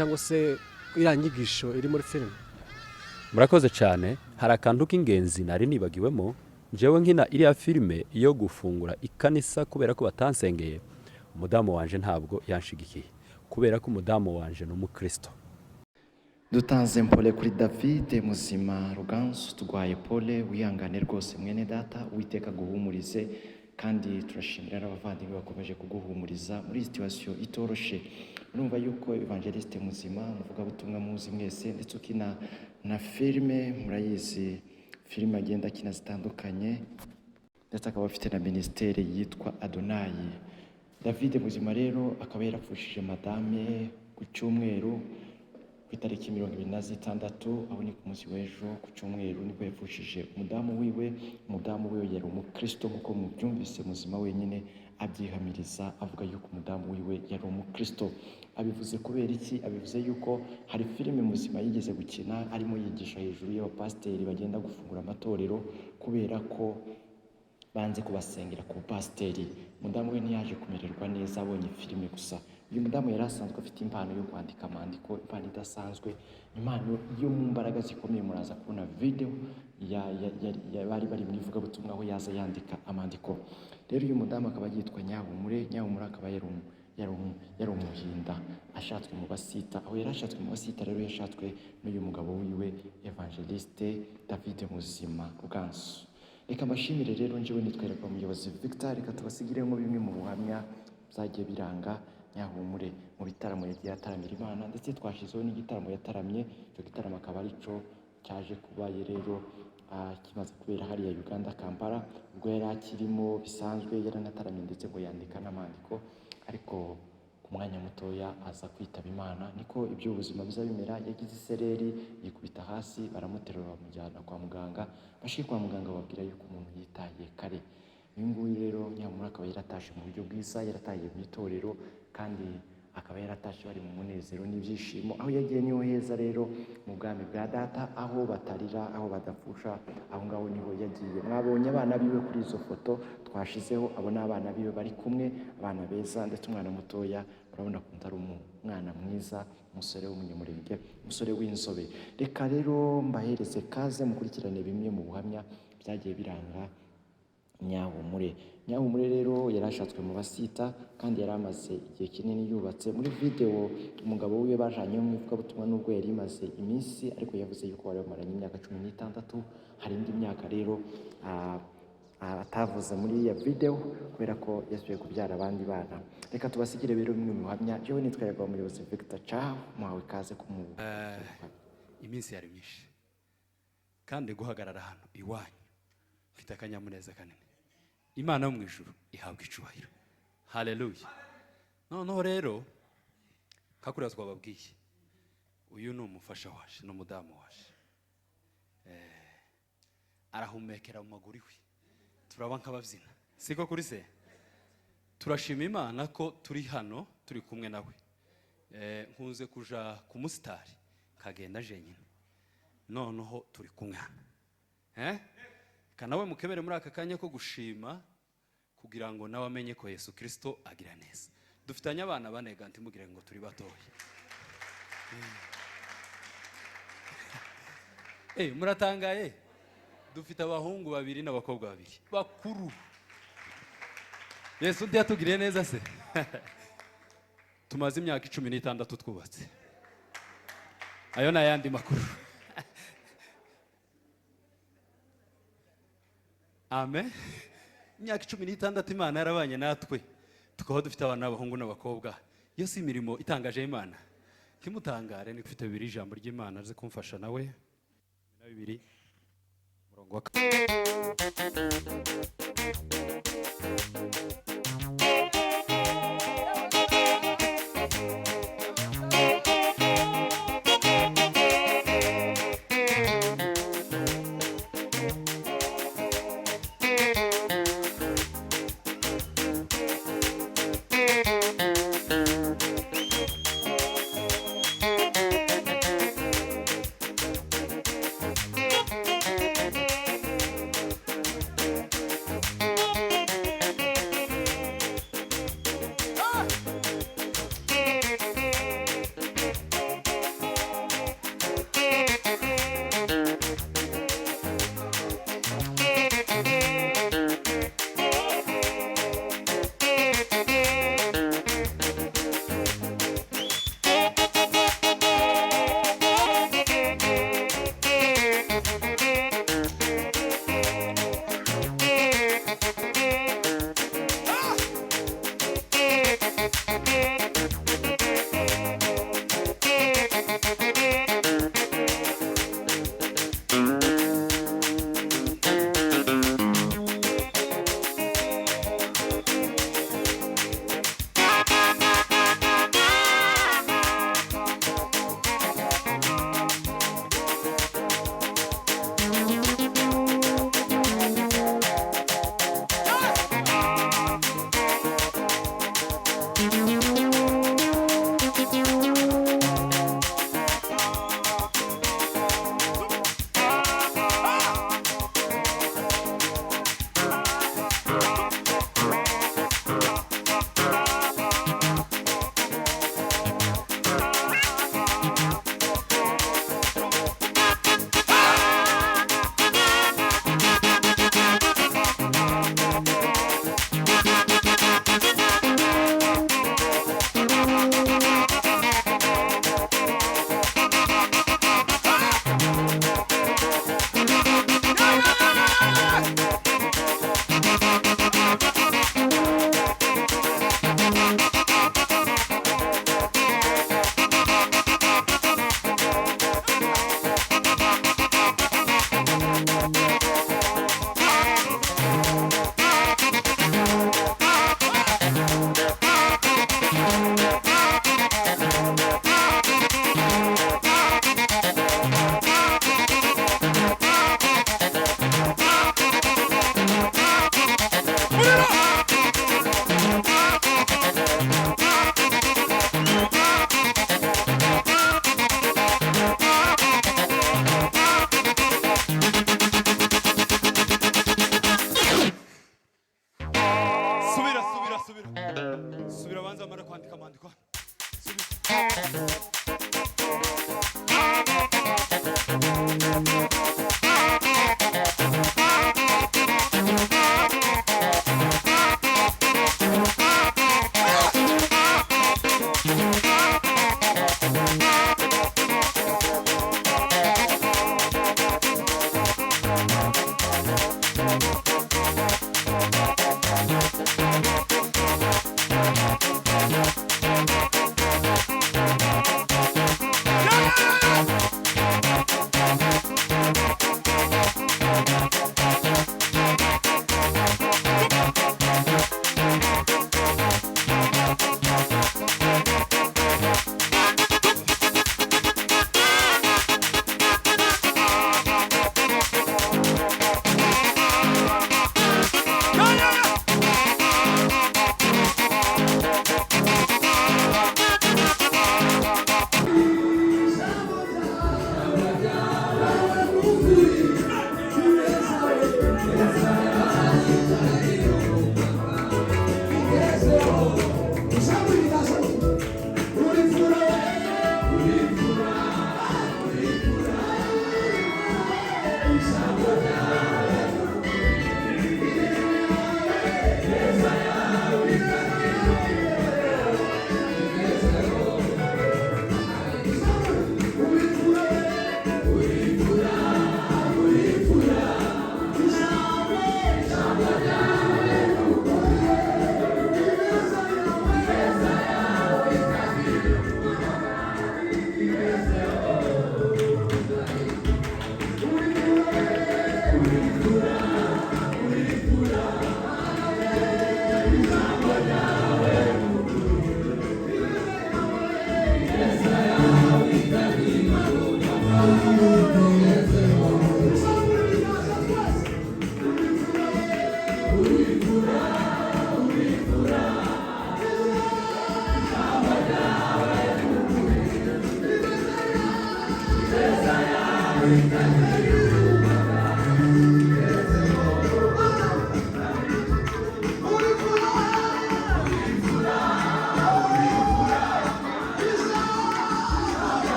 cyangwa se iriya nyigisho iri muri filime? murakoze cyane. hari akantu k'ingenzi nari nibagiwemo. njyewe nkina iriya filime yo gufungura ikanisa kubera ko batansengeye, umudamu wanje ntabwo yanshigikiye kubera ko umudamu wanje ni umukristo. dutanze mpole kuri David Muzima Ruganzu, turwaye pole, wihangane rwose mwene data, Uwiteka guhumurize, kandi turashimira n'abavandimwe bakomeje kuguhumuriza muri situation itoroshe. Urumva yuko Evangeliste Muzima muvuga butumwa muzi mwese, ndetse ukina na filime, murayizi filime agenda akina zitandukanye, ndetse akaba afite na ministere yitwa Adonayi. David Muzima rero akaba yarapfushije madame ku cyumweru ku itariki 26, aho ni ku munsi w'ejo ku cyumweru nibwo yapfushije umudamu wiwe. Umudamu wiwe yari umukristo nk'uko mubyumvise Muzima wenyine abyihamiriza avuga yuko umudamu wiwe yari umukristo. Abivuze kubera iki? Abivuze yuko hari filime Muzima yigeze gukina arimo yigisha hejuru y'abapasiteri bagenda gufungura amatorero kubera ko banze kubasengera ku pasiteri. Umudamu we ntiyaje kumererwa neza abonye filime gusa. Uyu mudamu yari asanzwe afite impano yo kwandika amandiko, impano idasanzwe, impano yo mu mbaraga zikomeye. Muraza kubona video bari mu ivugabutumwa aho yaza yandika amandiko. Rero uyu mudamu akaba yitwa Nyahumure. Nyahumure akaba yari umuhinda ashatswe mu Basita. Aho yari ashatswe mu Basita rero yashatswe n'uyu mugabo wiwe Evangeliste David Muzima Ruganzu. Reka mbashimire rero, njyewe nitwereka umuyobozi Victor. Reka tubasigiremo bimwe mu buhamya byagiye biranga Nyahumure mu bitaramo yagiye ataramira Imana, ndetse twashizeho n'igitaramo yataramye. Icyo gitaramo akaba arico cyaje kubaye rero kimaze kubera hariya Uganda Kampala. Ubwo yari akirimo bisanzwe yaranataramye ndetse ngo yandika n'amandiko, ariko ku mwanya mutoya aza kwitaba Imana. Niko iby'ubuzima biza bimera. Yagize isereri yikubita hasi, baramuterura bamujyana kwa muganga. Bashike kwa muganga babwira yuko umuntu yitaye kare. Uyu nguyu rero Nyamura akaba yaratashe mu buryo bwiza, yarataye mu itorero, kandi akaba yaratashe bari mu munezero n'ibyishimo. Aho yagiye niho heza rero mu bwami bwa data, aho batarira, aho badapfusha, aho ngaho niho yagiye. Mwabonye abana biwe kuri izo foto twashizeho, abo n'abana biwe bari kumwe, abana beza, ndetse umwana mutoya urabona ko ari umwana mwiza, umusore w'umunyamurenge, umusore w'inzobe. Reka rero mbahereze kaze mukurikirane bimwe mu buhamya byagiye biranga Nyahumure. Nyahumure rero yarashatswe mu Basita, kandi yari amaze igihe kinini yubatse. Muri video umugabo wiwe bajanye mu ivugabutumwa n'ubwo yari imaze iminsi, ariko yavuze yuko bari bamaranye imyaka 16. Hari indi myaka rero atavuze muri ya video kubera ko yasubiye kubyara abandi bana. Reka tubasigire rero bimwe mu buhamya. Jewe nitwereka umuyobozi Victor Ciao, mwawe kaze ku iminsi yari myinshi, kandi guhagarara hano iwanyu mfite akanyamuneza kanini. Imana yo mu ijuru ihabwa icyubahiro. Haleluya. Noneho rero kakuriya twababwiye, uyu ni umufasha waje n'umudamu waje, arahumekera mu maguru iwe, turaba nk'ababyina, siko kuri se. Turashima Imana ko turi hano turi kumwe nawe. Nkunze kuja ku musitari kagenda jenyine, noneho turi kumwe hano. Kanawe mukebere muri aka kanya ko gushima, kugira ngo nawe amenye ko Yesu Kristo agira neza. Dufitanye abana bane ganti mugire ngo turi batoya. Muratangaye? Dufite abahungu 2 n'abakobwa 2 bakuru. Yesu yatugiriye neza se. Tumaze imyaka 16 twubatse. Ayo n'ayandi makuru. Amen. Imyaka 16 Imana yarabanye natwe, tukaba dufite abana b'abahungu n'abakobwa. Iyo si imirimo itangaje Imana. Kimutangare ni kufite 2 ijambo ry'Imana aze kumfasha nawe. 2 murongo wa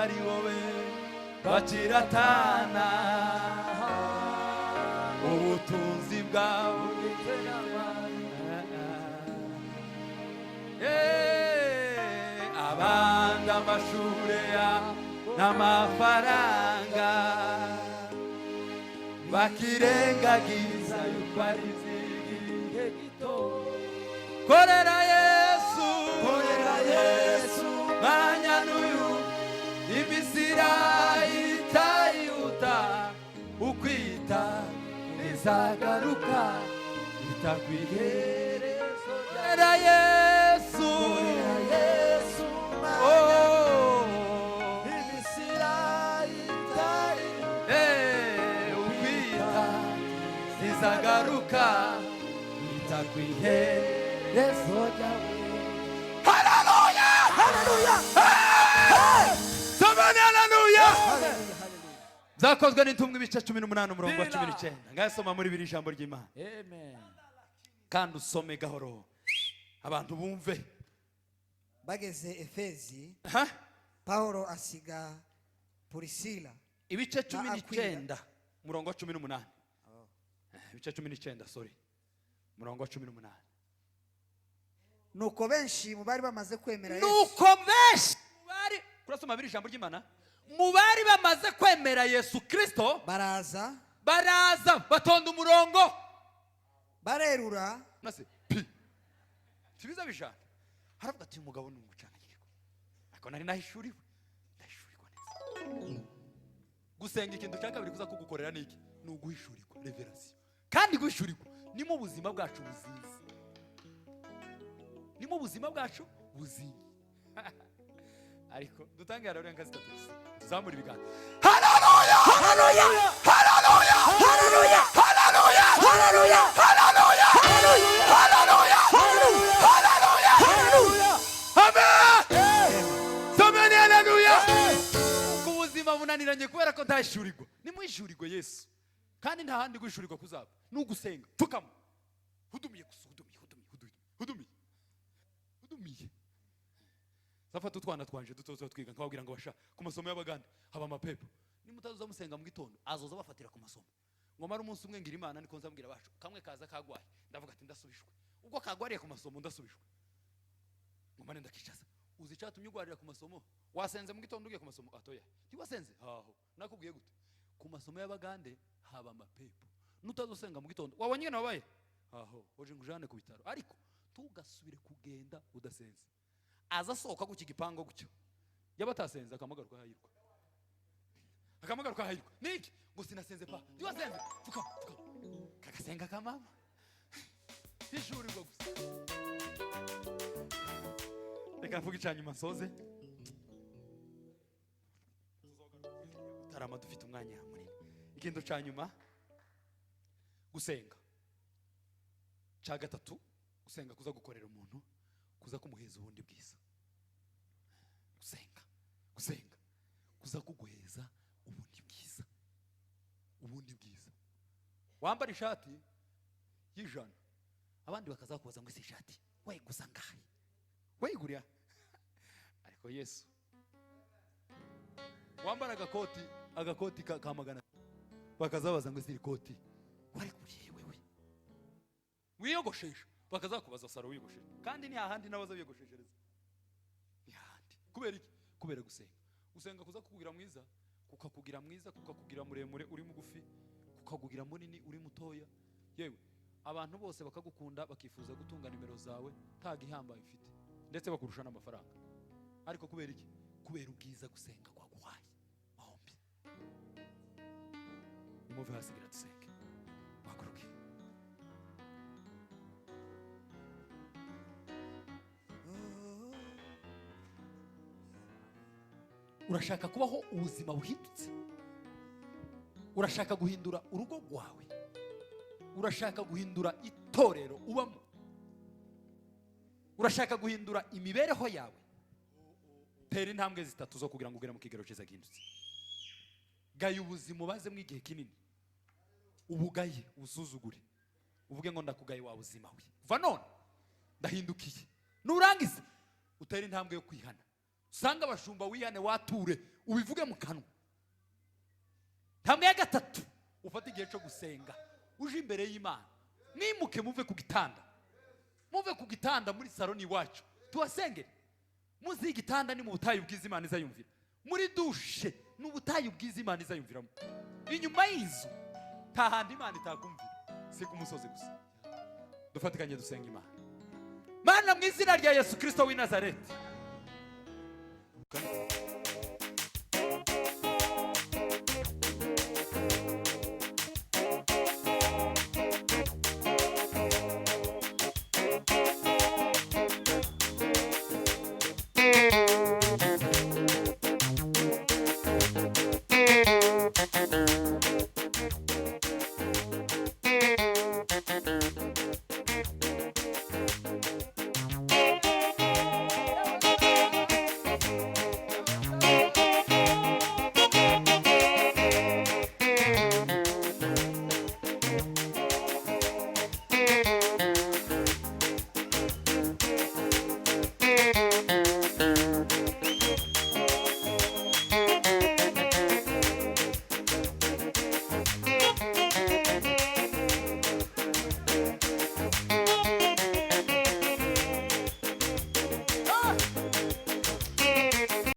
ari wowe bakiratana ubutunzi bwawe abandi amashure n'amafaranga bakirengagiza yuko ari igihe gito. Korera Yesu mwanya n'uyu imisira itayihuta ukwita bizagaruka bitakwiherezo. Korera Yesu imisira itayihuta ukwita bizagaruka bitakwiherezo ryawe. Haleluya! Haleluya! Somebody haleluya! Zakozwe n'intumwa ibice 18 umurongo wa 19. Ngasoma muri biri ijambo ry'Imana. Amen. Kandi usome gahoro abantu bumve. Bageze Efezi, Paulo asiga Priscilla. Ibice 19 umurongo wa 18. Ibice 19 sorry. Umurongo wa 18. Nuko benshi mu bari bamaze kwemera Yesu. Nuko benshi bari kurasoma biri ijambo ry'Imana. Mu bari bamaze kwemera Yesu Kristo baraza batonda umurongo barerura nase tibiza bijana haravuga ati umugabo ni umucanganyiko ariko nari nahishuriwe ndashurirwa neza. Gusenga ikintu cya kabiri kuza kugukorera niki ni uguhishurirwa revelation. Kandi guhishurirwa ni mu buzima bwacu buzizi, ni mu buzima bwacu buzingi. Ariko dutangira rero nkazi tatuse tuzamura ibiganza. Haleluya! Haleluya! Haleluya! Haleluya! Haleluya! Haleluya! Haleluya! Haleluya! Haleluya! Haleluya! Amen! Someni haleluya! Kubuzima bunaniranye kubera ko ndashurirwa. Ni mwishurirwa Yesu. Kandi nta handi gushurirwa kuzaba. Nugusenga. Pfukama. Hudumiye gusa hudumiye. Zafata utwana twanje dutozo twiga nkababwira ngo basha ku masomo y'abaganda haba amapepo. Ni mutazuza musenga mu gitondo azoza bafatira ku masomo. Ngo mara umunsi umwe ngira Imana niko nzambwira bacu kamwe kaza kagwaye ndavuga ati ndasubishwe. Ubwo kagwariye ku masomo ndasubishwe. Ngo mane ndakicaza. Uzi cyatumye ugwarira ku masomo wasenze mu gitondo ugiye ku masomo atoya. Ntiwasenze haho nakubwiye gute ku masomo y'abagande haba amapepo. Nutazosenga mu gitondo wabonye nabaye haho oje ngujane ku bitaro ariko tugasubire kugenda udasenze. Aza soka ku kigipango gucyo yabatasenze akamagaruka hayirwa niki ngo sinasenze pa ndiwasenze fuka kagasenga kamama ishurirwa gusa. Reka mvuga icanyuma soze tarama dufite umwanya munini. Ikintu canyuma gusenga ca gatatu gusenga kuza gukorera umuntu kuza kumuheza ubundi bwiza. Gusenga kuza kuguheza ubundi bwiza. Wambara ishati y'ijana abandi bakaza kubaza ngo isi ishati wayiguza ngahe wayiguriya ariko Yesu. Wambara agakoti ka magana bakazabaza ngo isi ikoti wariguriye wewe. Wiyogoshesha bakazakubaza saro wiyogoshesha kandi ni hahandi nabaza biyogosheshereza ni hahandi. Kubera iki? Kubera gusenga kuza kukugira mwiza kukakugira muremure uri mugufi kukakugira munini uri mutoya. Yewe abantu bose bakagukunda bakifuza gutunga nimero zawe taga ihambaye ufite ndetse bakurusha n'amafaranga. Ariko kubera iki? Kubera ubwiza gusenga kwaguhaye mahombi. Nimuve hasigira dusenge waguruke. Urashaka kubaho ubuzima buhindutse? Urashaka guhindura urugo rwawe? Urashaka guhindura itorero ubamo? Urashaka guhindura imibereho yawe? Tera intambwe zitatu zo kugira ngo ugere mu kigero cyiza gihindutse. Gaye ubuzima ubaze mu igihe kinini. Ubugaye usuzugure. Uvuge ngo ndakugaye wa buzima we. Va none ndahindukiye. Nurangiza utera intambwe yo kwihana. usanga abashumba wihane wature ubivuge mu kanwa. Hamwe ya gatatu ufata igihe cyo gusenga uje imbere y'Imana. Mwimuke muve ku gitanda. Muve ku gitanda muri saloni iwacu. Tuwasengere. Muzi igitanda ni mu butayu bwiza Imana izayumvira. Muri dushe n'ubutayu bwiza Imana izayumviramo. Inyuma y'inzu nta handi Imana itakumvira. Si ku musozi gusa. Dufatikanye dusenga Imana. Mana mu izina rya Yesu Kristo w'i Nazareti.